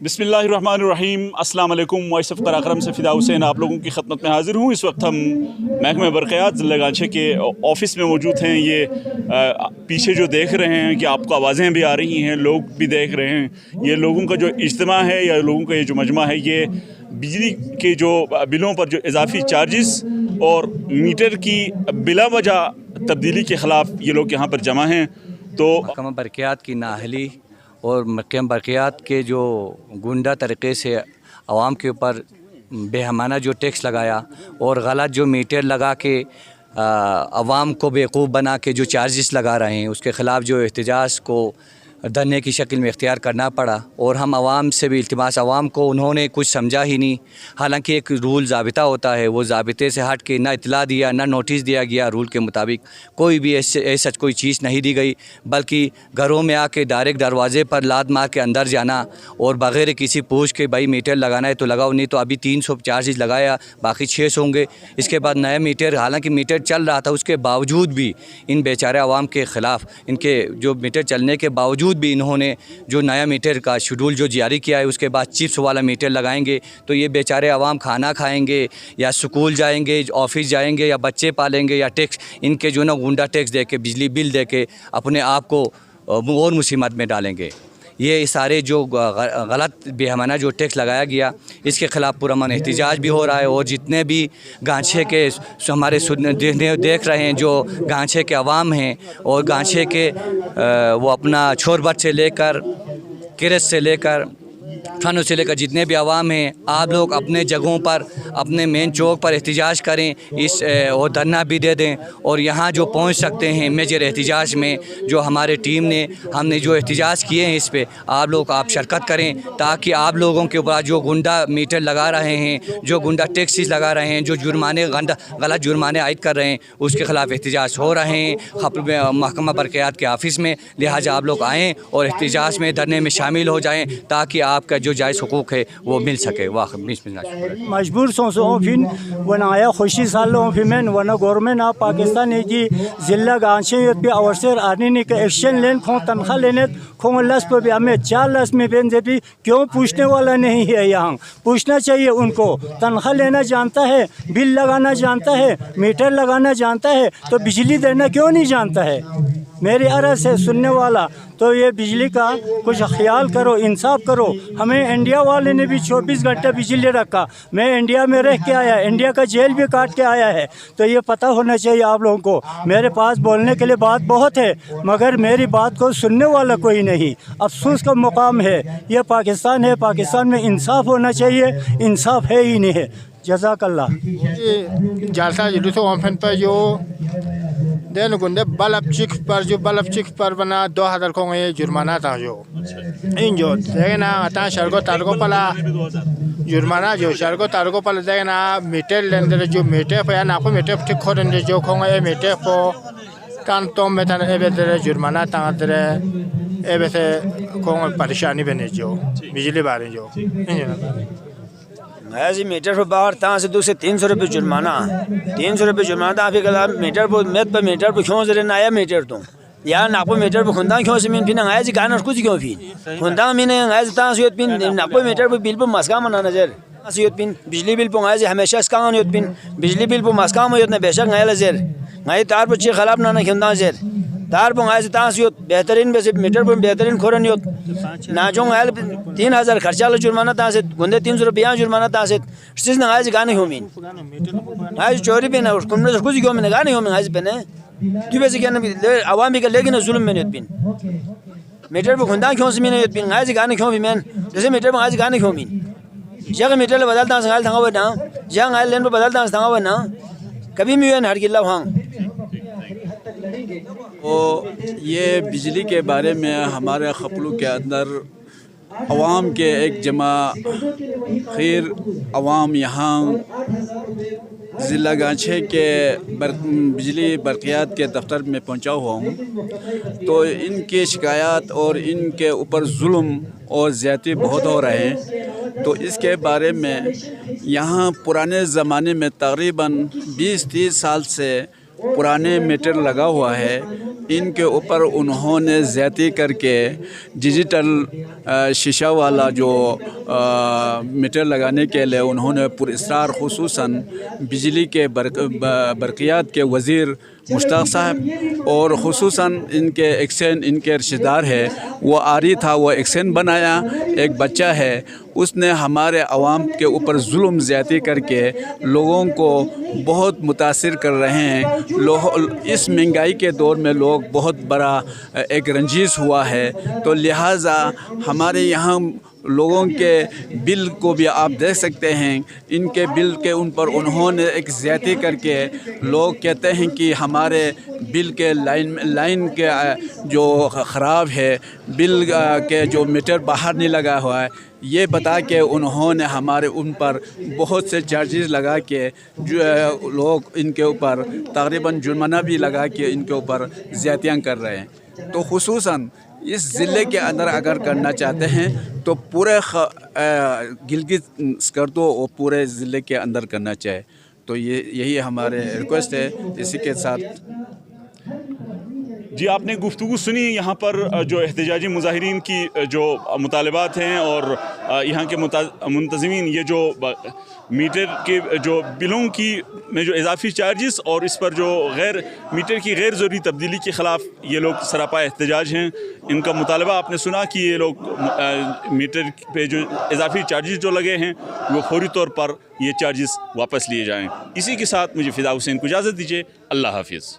बिस्मिल्लाहिर्रहमानिर्रहीम अस्सलाम वालेकुम। वॉइस ऑफ कराक्रम से फ़िदा हुसैन आप लोगों की खदमत में हाज़िर हूँ। इस वक्त हम महकमा बरक़ियात ज़िला गांछे के ऑफ़िस में मौजूद हैं। ये पीछे जो देख रहे हैं कि आपको आवाज़ें भी आ रही हैं, लोग भी देख रहे हैं। ये लोगों का जो इज्तिमा है या लोगों का ये जो मजमा है, ये बिजली के जो बिलों पर जो इजाफ़ी चार्जेस और मीटर की बिला वजह तब्दीली के ख़िलाफ़ ये लोग यहाँ पर जमा हैं। तो महकमा बरक़ियात की नाअहली और महकमा बरक़ियात के जो गुंडा तरीक़े से आवाम के ऊपर बेहमाना जो टैक्स लगाया और गलत जो मीटर लगा के आवाम को बेवकूफ़ बना के जो चार्जेस लगा रहे हैं, उसके ख़िलाफ़ जो एहतजाज को धरने की शक्ल में इख्तियार करना पड़ा। और हम आवाम से भी इल्तिमास, आवाम को उन्होंने कुछ समझा ही नहीं। हालांकि एक रूल ज़ाबिता होता है, वो ज़ाबिते से हट के ना इतला दिया, ना नोटिस दिया गया। रूल के मुताबिक कोई भी ऐसा कोई चीज़ नहीं दी गई, बल्कि घरों में आके डायरेक्ट दरवाज़े पर लात मार के अंदर जाना और बग़ैर किसी पूछ के भाई मीटर लगाना है तो लगाओ, नहीं तो अभी 300 चार्जेस लगाया, बाकी 600 होंगे। इसके बाद नया मीटर, हालांकि मीटर चल रहा था, उसके बावजूद भी इन बेचारे आवाम के ख़िलाफ़, इनके जो मीटर चलने के बावजूद भी इन्होंने जो नया मीटर का शेड्यूल जो जारी किया है, उसके बाद चिप्स वाला मीटर लगाएंगे तो ये बेचारे आवाम खाना खाएंगे या स्कूल जाएंगे, ऑफिस जाएंगे या बच्चे पालेंगे या टैक्स, इनके जो ना गुंडा टैक्स दे के, बिजली बिल दे के अपने आप को और मुसीबत में डालेंगे। ये सारे जो गलत बेहमाना जो टैक्स लगाया गया, इसके ख़िलाफ़ पुरअमन एहतजाज भी हो रहा है। और जितने भी गांछे के हमारे देख रहे हैं, जो गांछे के अवाम हैं और गांछे के वो अपना छोरबट से लेकर किरत से लेकर थानों से लेकर जितने भी आवाम हैं, आप लोग अपने जगहों पर, अपने मेन चौक पर एहतजाज करें, इस और धरना भी दे दें। और यहाँ जो पहुँच सकते हैं मेजर एहतजाज में, जो हमारे टीम ने हमने जो एहतजाज किए हैं, इस पे आप लोग शिरकत करें, ताकि आप लोगों के ऊपर जो गुंडा मीटर लगा रहे हैं, जो गुंडा टैक्सेस लगा रहे हैं, जो जुर्माने गलत जुर्माने आयद कर रहे हैं, उसके ख़िलाफ़ एहतजाज हो रहे हैं महकमा बरक़ियात के ऑफ़िस में। लिहाजा आप लोग आएँ और एहतजाज में, धरने में शामिल हो जाएँ, ताकि आपका जो जायज़ हुकूक है वो मिल सके। वाह मजबूर सों फिन वनाया खुशी सालों फिमेन वना गवर्नमेंट ऑफ पाकिस्तान है जी जिला गांछे पे अवसर आने ने का एक्शन लेन खो तनख्वाह लेने खो लस पे भी हमें 4 लस में बेन भी क्यों पूछने वाला नहीं है। यहाँ पूछना चाहिए उनको। तनख्वाह लेना जानता है, बिल लगाना जानता है, मीटर लगाना जानता है, तो बिजली देना क्यों नहीं जानता है? मेरी अर्ज़ है सुनने वाला, तो ये बिजली का कुछ ख्याल करो, इंसाफ करो। हमें इंडिया वाले ने भी 24 घंटे बिजली रखा। मैं इंडिया में रह के आया, इंडिया का जेल भी काट के आया है, तो ये पता होना चाहिए आप लोगों को। मेरे पास बोलने के लिए बात बहुत है, मगर मेरी बात को सुनने वाला कोई नहीं। अफसोस का मुकाम है, ये पाकिस्तान है, पाकिस्तान में इंसाफ होना चाहिए, इंसाफ है ही नहीं है। जज़ाकल्लाह। जालसा जुलूस ओपन पर जो देन गुंडे बल्ब चिक पर बना 2000 को ये जुर्माना था जो इन जो देखना आता शरको तारको पला जुर्माना जो शरको तारको पला देखना मीटर लेंदर जो मीटर पे ना को मीटर ठीक हो रहे जो को ये मीटर को कान तो में तन ए जुर्माना तांदरे ए वैसे को परेशानी बने जो बिजली बारे जो ऐसे मीटर पर बाहर तहाँ से 200 से 300 रुपये जुर्माना, 300 रुपये जुर्माना था। फिर कल मीटर पर मेद पर मीटर पर क्यों जरे नया मीटर तो यार नापो मीटर पर खुंदा क्यों से फिर नंगाया जी गाना कुछ क्यों फिर खुंदा मैंने नंगाया से तहाँ से पिन नापो मीटर पर बिल पर मस्का मना नजर से पिन बिजली बिल पर नंगाया हमेशा इसका नहीं पिन बिजली बिल पर मस्का में उतने बेशक नया लजर नए तार पर ची खराब ना खुंदा जर तार पर नंगाया से तहाँ से बेहतरीन वैसे मीटर पर बेहतरीन खोरन ना जो नंगाया 3000 खर्चा जुर्माना था से गुंदे 300 रुपया जुर्माना था से चीज़ ना आज गाने हो मीन आज चोरी पे ना कुछ कुछ क्यों मैंने गाने हो मैं आज पे ने तू वैसे क्या ना आवाम भी कर लेकिन जुल्म मैंने पिन मीटर पे खुंदा क्यों से मैंने पिन आज गाने क्यों भी मैंने जैसे मीटर पे आज गाने क्यों मीन जगह मीटर बदलता संगाल था वो ना जगह आयल लेन पे बदलता था वो ना कभी भी ये हर किला वहाँ। और ये बिजली के बारे में हमारे खपलू के अंदर अवाम के एक जमा खैर अवाम यहाँ ज़िला गांछे के बिजली बरक़ियात के दफ्तर में पहुंचा हुआ हूँ। तो इनके शिकायत और इनके ऊपर जुल्म और ज़्यादती बहुत हो रहे हैं। तो इसके बारे में यहाँ पुराने ज़माने में तकरीबन 20-30 साल से पुराने मीटर लगा हुआ है। इनके ऊपर उन्होंने ज़्यादती करके डिजिटल शीशा वाला जो मीटर लगाने के लिए उन्होंने पुरस्कार खुसूसन बिजली के बरक़ियात के वज़ीर मुश्ताक साहब और खुसूसन इनके एक्सेन इनके रिश्तेदार है वो आरी था, वो एक्सेन बनाया। एक बच्चा है उसने हमारे अवाम के ऊपर जुल्म ज़्यादती करके लोगों को बहुत मुतासिर कर रहे हैं। इस महंगाई के दौर में लोग बहुत बड़ा एक रंजिश हुआ है, तो लिहाजा हमारे यहाँ लोगों के बिल को भी आप देख सकते हैं। इनके बिल के उन पर उन्होंने एक ज़्यादती करके लोग कहते हैं कि हमारे बिल के लाइन के जो ख़राब है, बिल के जो मीटर बाहर नहीं लगा हुआ है, ये बता के उन्होंने हमारे उन पर बहुत से चार्जेस लगा के जो लोग इनके ऊपर तकरीबन जुर्माना भी लगा के इनके ऊपर ज़्यादतियाँ कर रहे हैं। तो खुसूसन इस ज़िले के अंदर अगर करना चाहते हैं तो पूरे गिलगित स्कर्दो और पूरे ज़िले के अंदर करना चाहिए। तो यही हमारे रिक्वेस्ट है। इसी के साथ जी आपने गुफ्तगू सुनी यहाँ पर जो एहतजाजी मुजाहिरीन की जो मुतालबात हैं और यहाँ के मुंतज़मीन ये जो मीटर के जो बिलों की में जो इजाफी चार्जेस और इस पर जो मीटर की गैर ज़रूरी तब्दीली के ख़िलाफ़ ये लोग सरापा एहतजाज हैं। इनका मुतालबा आपने सुना कि ये लोग मीटर पे जो इजाफी चार्जेस जो लगे हैं वो फौरी तौर पर ये चार्जेस वापस लिए जाएँ। इसी के साथ मुझे फ़िदा हुसैन को इजाज़त दीजिए। अल्लाह हाफिज़।